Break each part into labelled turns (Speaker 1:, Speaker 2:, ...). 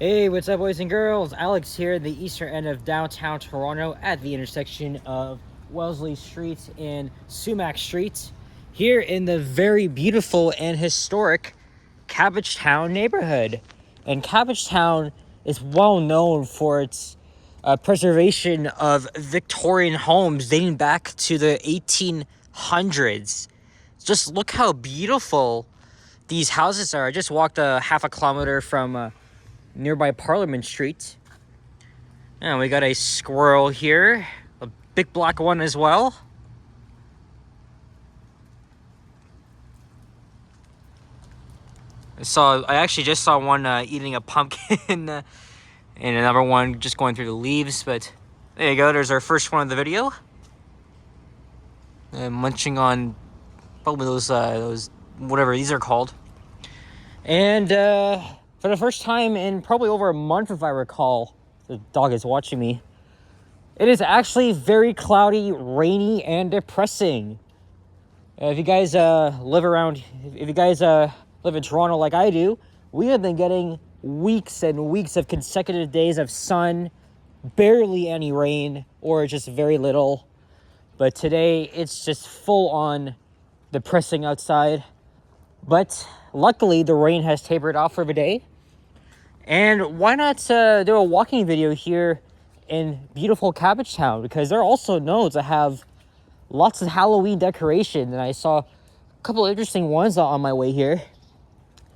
Speaker 1: Hey, what's up, boys and girls? Alex here at the eastern end of downtown Toronto at the intersection of Wellesley Street and Sumach Street, here in the very beautiful and historic Cabbagetown neighborhood. And Cabbagetown is well known for its preservation of Victorian homes dating back to the 1800s. Just look how beautiful these houses are. I just walked a half a kilometer from nearby Parliament Street. And we got a squirrel here, a big black one as well. I actually just saw one eating a pumpkin and another one just going through the leaves, but there you go, there's our first one of the video. Munching on probably those whatever these are called. And for the first time in probably over a month, if I recall, the dog is watching me, it is actually very cloudy, rainy, and depressing. If you guys live in Toronto like I do, we have been getting weeks and weeks of consecutive days of sun, barely any rain, or just very little. But today, it's just full on depressing outside. But luckily, the rain has tapered off for the day. And why not do a walking video here in beautiful Cabbagetown? Because they're also known to have lots of Halloween decoration. And I saw a couple of interesting ones on my way here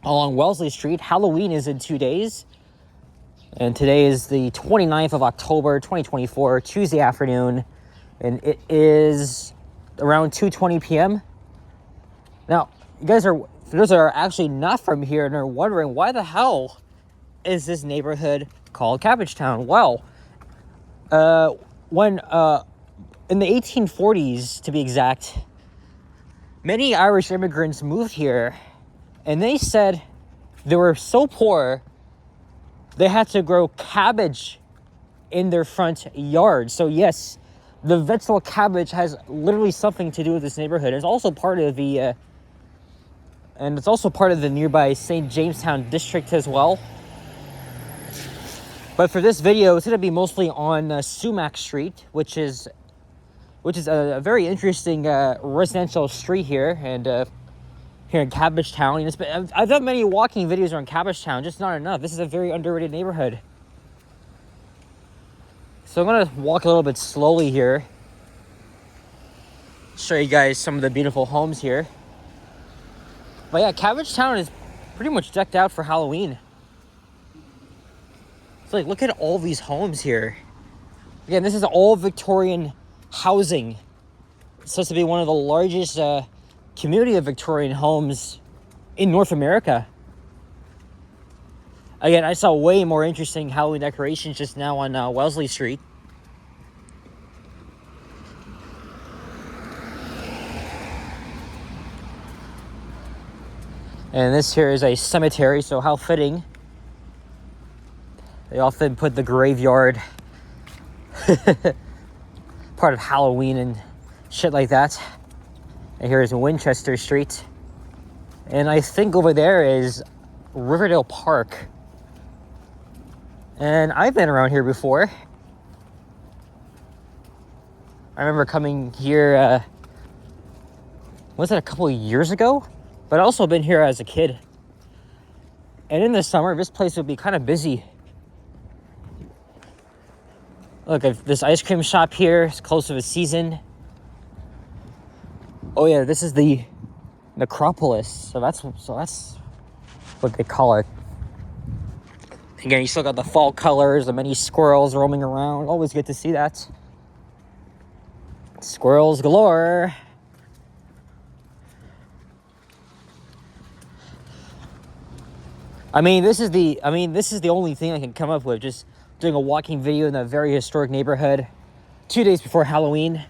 Speaker 1: along Wellesley Street. Halloween is in 2 days. And today is the 29th of October, 2024, Tuesday afternoon. And it is around 2:20 p.m. Now, you guys for those that are actually not from here and are wondering, why the hell is this neighborhood called Cabbagetown? Well, when in the 1840s, to be exact, many Irish immigrants moved here, and they said they were so poor they had to grow cabbage in their front yard. So yes, the vegetable cabbage has literally something to do with this neighborhood. It's also part of the nearby St. Jamestown district as well. But for this video, it's going to be mostly on Sumach Street, which is a very interesting residential street here, and here in Cabbagetown. I've done many walking videos around Cabbagetown, just not enough. This is a very underrated neighborhood. So I'm going to walk a little bit slowly here, show you guys some of the beautiful homes here. But yeah, Cabbagetown is pretty much decked out for Halloween. It's like, look at all these homes here. Again, this is all Victorian housing. It's supposed to be one of the largest community of Victorian homes in North America. Again, I saw way more interesting Halloween decorations just now on Wellesley Street. And this here is a cemetery, so how fitting. They often put the graveyard part of Halloween and shit like that. And here is Winchester Street. And I think over there is Riverdale Park. And I've been around here before. I remember coming here, was it a couple of years ago? But I've also been here as a kid. And in the summer, this place would be kind of busy. Look, if this ice cream shop here is close to the season. Oh yeah, this is the necropolis. So that's what they call it. Again, you still got the fall colors, the many squirrels roaming around. Always good to see that. Squirrels galore. This is the only thing I can come up with, just doing a walking video in a very historic neighborhood 2 days before Halloween.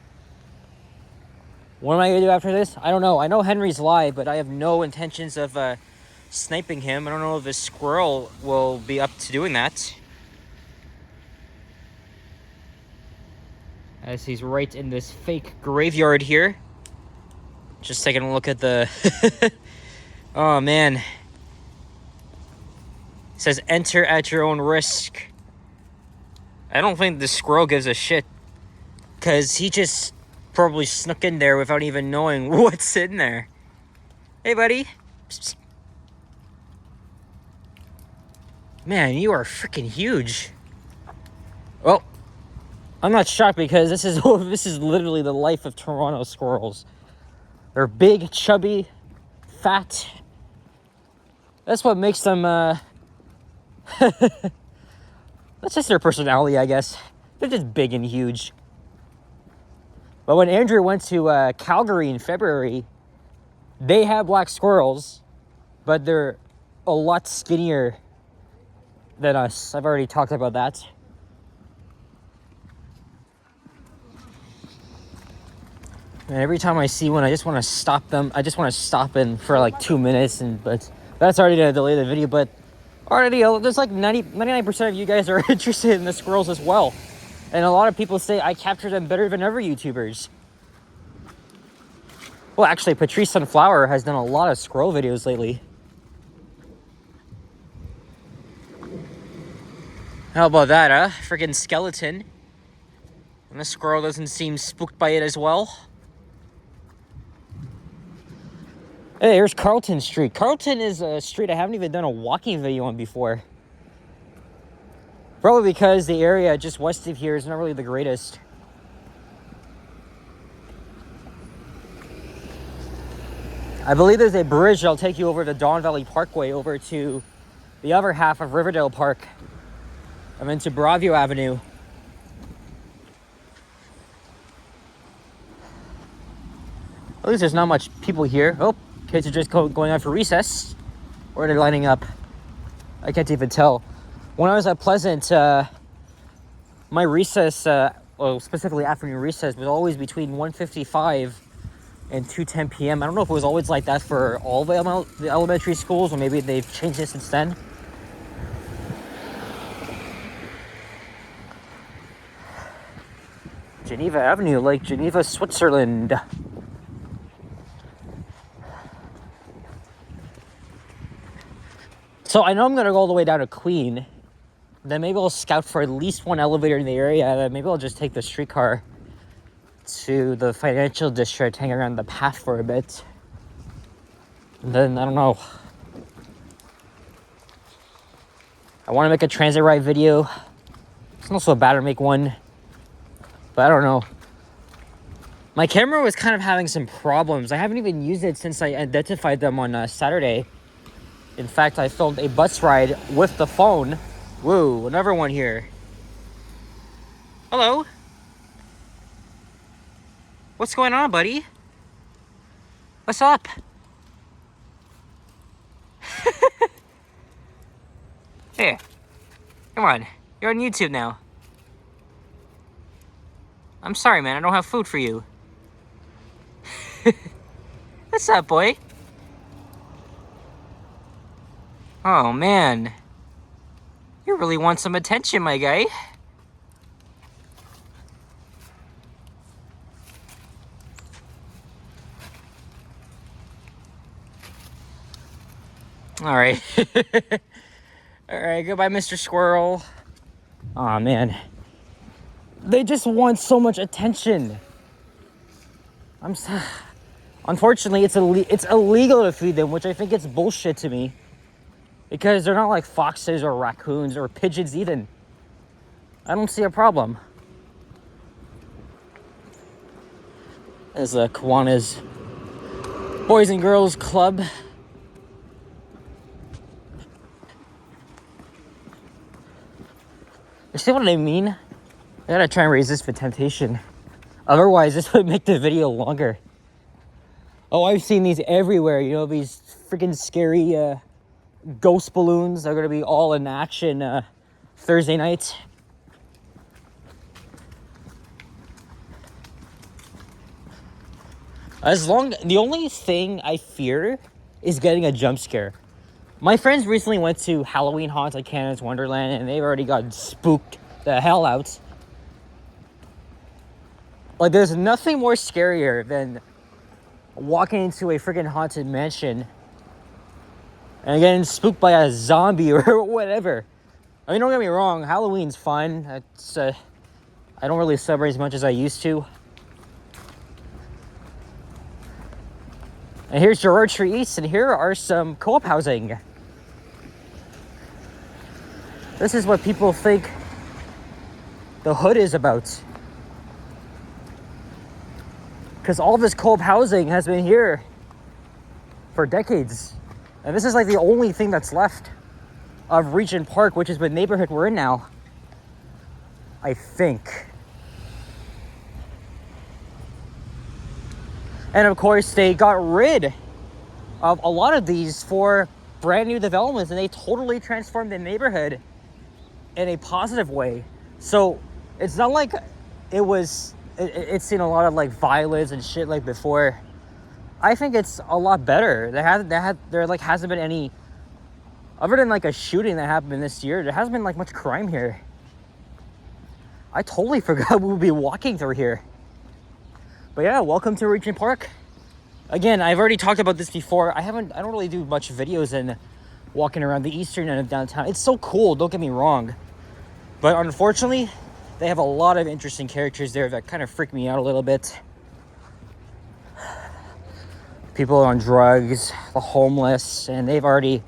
Speaker 1: What am I going to do after this? I don't know. I know Henry's live, but I have no intentions of sniping him. I don't know if this squirrel will be up to doing that, as he's right in this fake graveyard here. Just taking a look at the... Oh, man. It says enter at your own risk. I don't think the squirrel gives a shit. Because he just probably snuck in there without even knowing what's in there. Hey, buddy. Psst. Man, you are freaking huge. Well, I'm not shocked because this is literally the life of Toronto squirrels. They're big, chubby, fat. That's what makes them, that's just their personality, I guess. They're just big and huge. But when Andrew went to Calgary in February, they have black squirrels, but they're a lot skinnier than us. I've already talked about that. And every time I see one, I just want to stop them. I just want to stop in for like 2 minutes, but that's already going to delay the video. But already, there's like 99% of you guys are interested in the squirrels as well. And a lot of people say I capture them better than other YouTubers. Well, actually, Patrice Sunflower has done a lot of squirrel videos lately. How about that, huh? Friggin' skeleton. And the squirrel doesn't seem spooked by it as well. Hey, here's Carlton Street. Carlton is a street I haven't even done a walking video on before. Probably because the area just west of here is not really the greatest. I believe there's a bridge that'll take you over the Don Valley Parkway over to the other half of Riverdale Park. I'm into Bravio Avenue. At least there's not much people here. Oh, kids are just going out for recess. Or they're lining up. I can't even tell. When I was at Pleasant, my recess, well, specifically afternoon recess, was always between 1:55 and 2:10 p.m. I don't know if it was always like that for all the elementary schools, or maybe they've changed it since then. Geneva Avenue, Lake Geneva, Switzerland. So I know I'm gonna go all the way down to Queen. Then maybe I'll scout for at least one elevator in the area. Then maybe I'll just take the streetcar to the financial district, hang around the path for a bit. And then, I don't know. I want to make a transit ride video. It's not so bad to make one. But I don't know. My camera was kind of having some problems. I haven't even used it since I identified them on Saturday. In fact, I filmed a bus ride with the phone. Whoa, another one here. Hello. What's going on, buddy? What's up? Here. Come on. You're on YouTube now. I'm sorry, man. I don't have food for you. What's up, boy? Oh, man. You really want some attention, my guy. All right. All right, goodbye, Mr. Squirrel. Aw, man. They just want so much attention. Unfortunately, it's illegal to feed them, which I think is bullshit to me. Because they're not like foxes or raccoons or pigeons even. I don't see a problem. There's a Kiwanis Boys and Girls Club. You see what I mean? I gotta try and resist the temptation. Otherwise, this would make the video longer. Oh, I've seen these everywhere. You know, these freaking scary ghost balloons are gonna be all in action Thursday night. The only thing I fear is getting a jump scare. My friends recently went to Halloween Haunts at Canada's Wonderland, and they've already got spooked the hell out. Like, there's nothing more scarier than walking into a freaking haunted mansion and getting spooked by a zombie or whatever. I mean, don't get me wrong, Halloween's fun. It's I don't really celebrate as much as I used to. And here's Gerard Street East, and here are some co-op housing. This is what people think the hood is about. Because all this co-op housing has been here for decades. And this is like the only thing that's left of Regent Park, which is the neighborhood we're in now, I think. And of course, they got rid of a lot of these for brand new developments, and they totally transformed the neighborhood in a positive way. So it's not like it's seen a lot of like violence and shit like before. I think it's a lot better. There like hasn't been any, other than like a shooting that happened this year, there hasn't been like much crime here. I totally forgot we would be walking through here. But yeah, welcome to Regent Park. Again, I've already talked about this before. I don't really do much videos in walking around the eastern end of downtown. It's so cool, don't get me wrong. But unfortunately, they have a lot of interesting characters there that kind of freak me out a little bit. People on drugs, the homeless, and they've already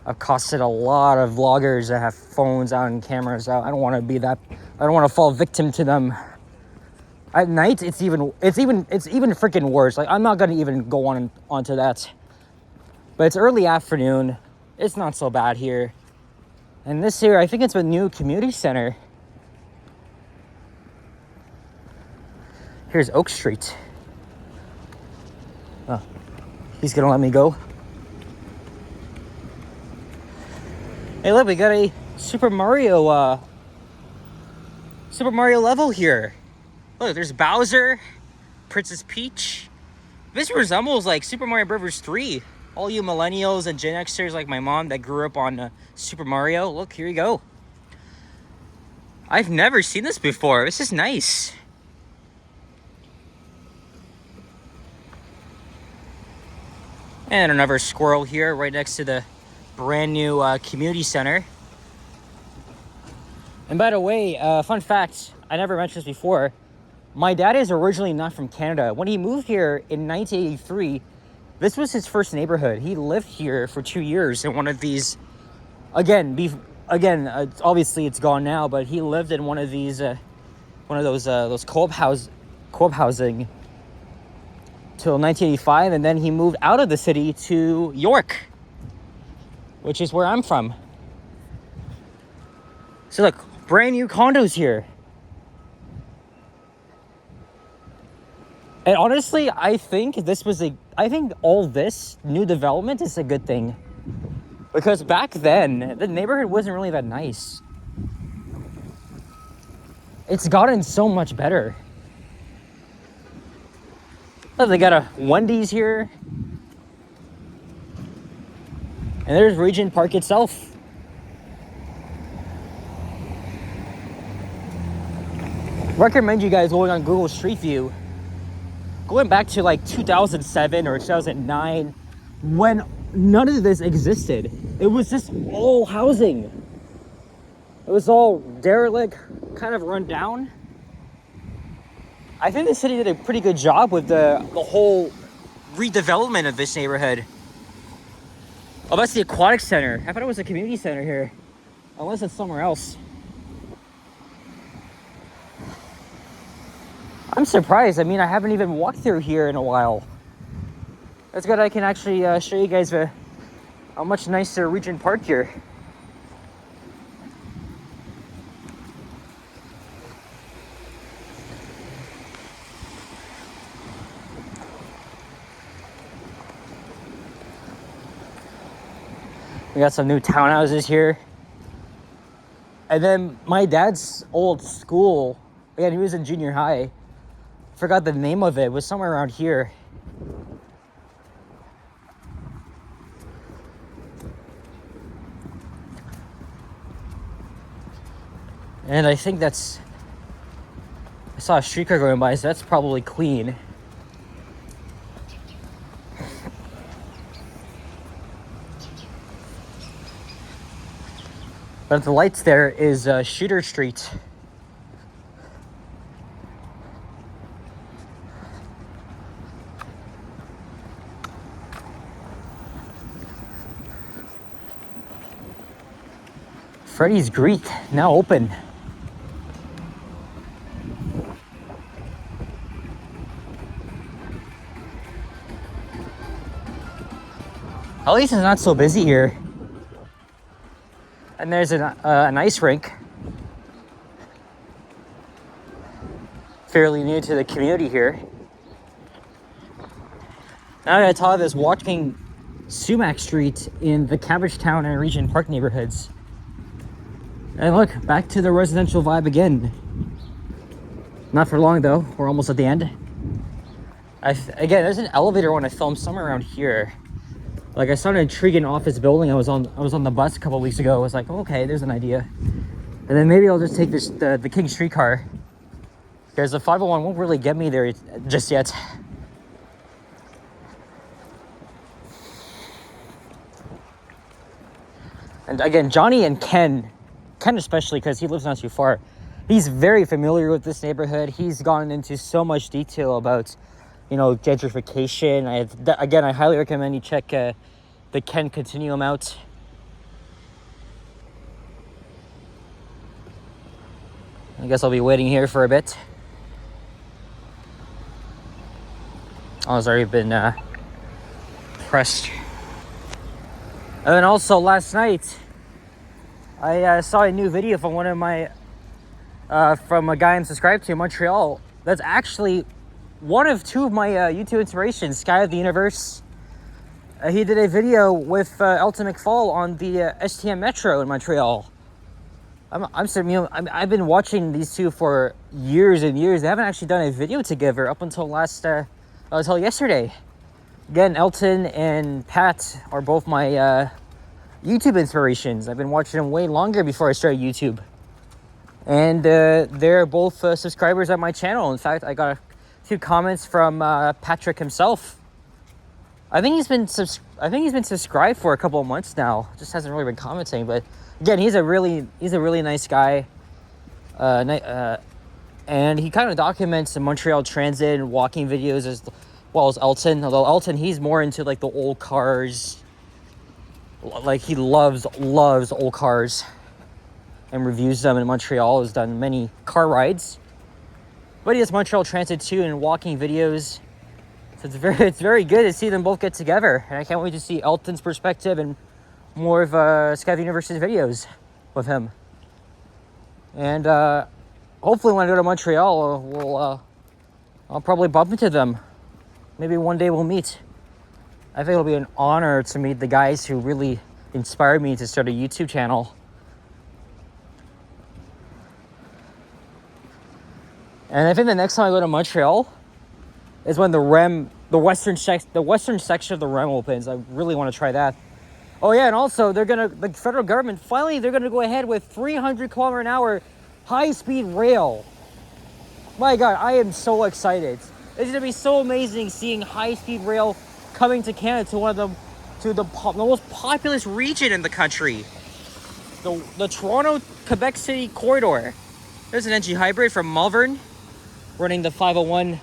Speaker 1: accosted a lot of vloggers that have phones out and cameras out. I don't want to be that. I don't want to fall victim to them. At night, it's even freaking worse. Like, I'm not gonna even go onto that. But it's early afternoon. It's not so bad here. And this here, I think it's a new community center. Here's Oak Street. Oh, he's gonna let me go. Hey, look, we got a Super Mario level here. Look, there's Bowser, Princess Peach. This resembles like Super Mario Bros. 3. All you millennials and Gen Xers like my mom that grew up on Super Mario. Look, here you go. I've never seen this before. This is nice. And another squirrel here right next to the brand new community center. And by the way, fun fact, I never mentioned this before. My dad is originally not from Canada. When he moved here in 1983, this was his first neighborhood. He lived here for 2 years in one of these, obviously it's gone now, but he lived in one of these, one of those co-op housing till 1985, and then he moved out of the city to York, which is where I'm from. So look, brand new condos here. And honestly, I think all this new development is a good thing. Because back then, the neighborhood wasn't really that nice. It's gotten so much better. Oh, they got a Wendy's here. And there's Regent Park itself. Recommend you guys going on Google Street View. Going back to like 2007 or 2009, when none of this existed. It was just all housing. It was all derelict, kind of run down. I think the city did a pretty good job with the whole redevelopment of this neighborhood. Oh, that's the aquatic center. I thought it was a community center here. Unless it's somewhere else. I'm surprised. I mean, I haven't even walked through here in a while. That's good. I can actually show you guys a much nicer Regent Park here. We got some new townhouses here. And then my dad's old school, again, he was in junior high. Forgot the name of it. It was somewhere around here. And I think I saw a streetcar going by, so that's probably clean. But at the lights there is Shooter Street. Freddy's Greek, now open. At least it's not so busy here. And there's an ice rink. Fairly new to the community here. Now I gotta tell you this, walking Sumach Street in the Cabbagetown and Regent Park neighborhoods. And look, back to the residential vibe again. Not for long though, we're almost at the end. Again, there's an elevator when I filmed somewhere around here. Like I saw an intriguing office building. I was on the bus a couple weeks ago. I was like, okay, there's an idea. And then maybe I'll just take the King streetcar. Because the 501 won't really get me there just yet. And again, Johnny and Ken especially, because he lives not too far, he's very familiar with this neighborhood. He's gone into so much detail about, you know, gentrification. I highly recommend you check the Ken Continuum out. I guess I'll be waiting here for a bit. Oh, it's already been pressed. And then also last night, I saw a new video from one of my, from a guy I'm subscribed to in Montreal. That's actually one of two of my YouTube inspirations, Sky of the Universe. He did a video with Elton McFall on the STM Metro in Montreal. I've been watching these two for years and years. They haven't actually done a video together up until until yesterday. Again, Elton and Pat are both my YouTube inspirations. I've been watching them way longer before I started YouTube. And they're both subscribers on my channel. In fact, I got a few comments from Patrick himself. I think he's been subscribed for a couple of months now. Just hasn't really been commenting. But again, he's a really nice guy. And he kind of documents the Montreal transit and walking videos as well as Elton. Although Elton, he's more into like the old cars. Like he loves old cars and reviews them in Montreal. Has done many car rides. But he has Montreal Transit too and walking videos. So it's very good to see them both get together. And I can't wait to see Elton's perspective and more of Sky of the Universe's videos with him. And hopefully when I go to Montreal, I'll probably bump into them. Maybe one day we'll meet. I think it'll be an honor to meet the guys who really inspired me to start a YouTube channel. And I think the next time I go to Montreal is when the western section of the REM opens. I really want to try that. Oh yeah, and also the federal government, finally they're gonna go ahead with 300 km an hour high-speed rail. My God, I am so excited. It's gonna be so amazing seeing high-speed rail coming to Canada, to the most populous region in the country. The Toronto-Quebec City corridor. There's an NG hybrid from Malvern running the 501.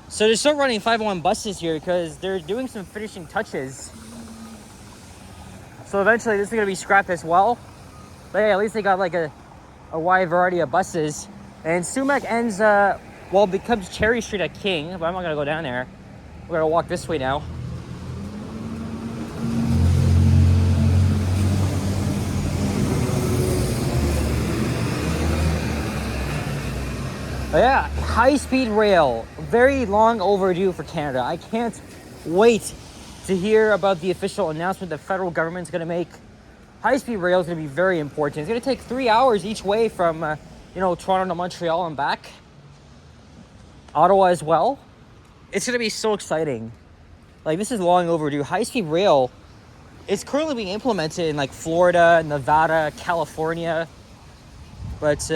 Speaker 1: So they're still running 501 buses here because they're doing some finishing touches. So eventually this is going to be scrapped as well. But yeah, at least they got like a wide variety of buses. And Sumach ends, becomes Cherry Street at King. But I'm not going to go down there. We're going to walk this way now. But yeah, high-speed rail, very long overdue for Canada. I can't wait to hear about the official announcement the federal government's going to make. High-speed rail is going to be very important. It's going to take 3 hours each way from, Toronto to Montreal and back. Ottawa as well. It's going to be so exciting. Like, this is long overdue. High-speed rail is currently being implemented in, like, Florida, Nevada, California. But,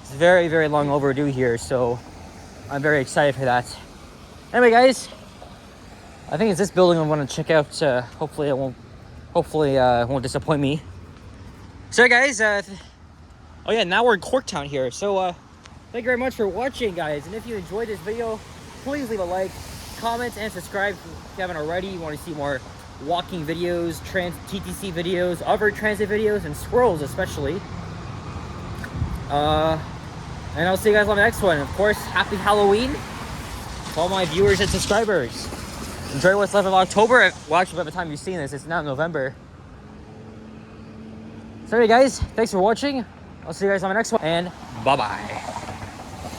Speaker 1: it's very, very long overdue here, so I'm very excited for that. Anyway, guys, I think it's this building I want to check out. Hopefully it won't disappoint me. So guys, oh yeah, now we're in Corktown here. So thank you very much for watching, guys. And if you enjoyed this video, please leave a like, comment, and subscribe if you haven't already. You want to see more walking videos, TTC videos, other transit videos, and squirrels especially. And I'll see you guys on the next one. Of course, happy Halloween to all my viewers and subscribers. Enjoy what's left of October. Well, actually, by the time you've seen this, it's now November. So, anyway, guys, thanks for watching. I'll see you guys on the next one, and bye-bye.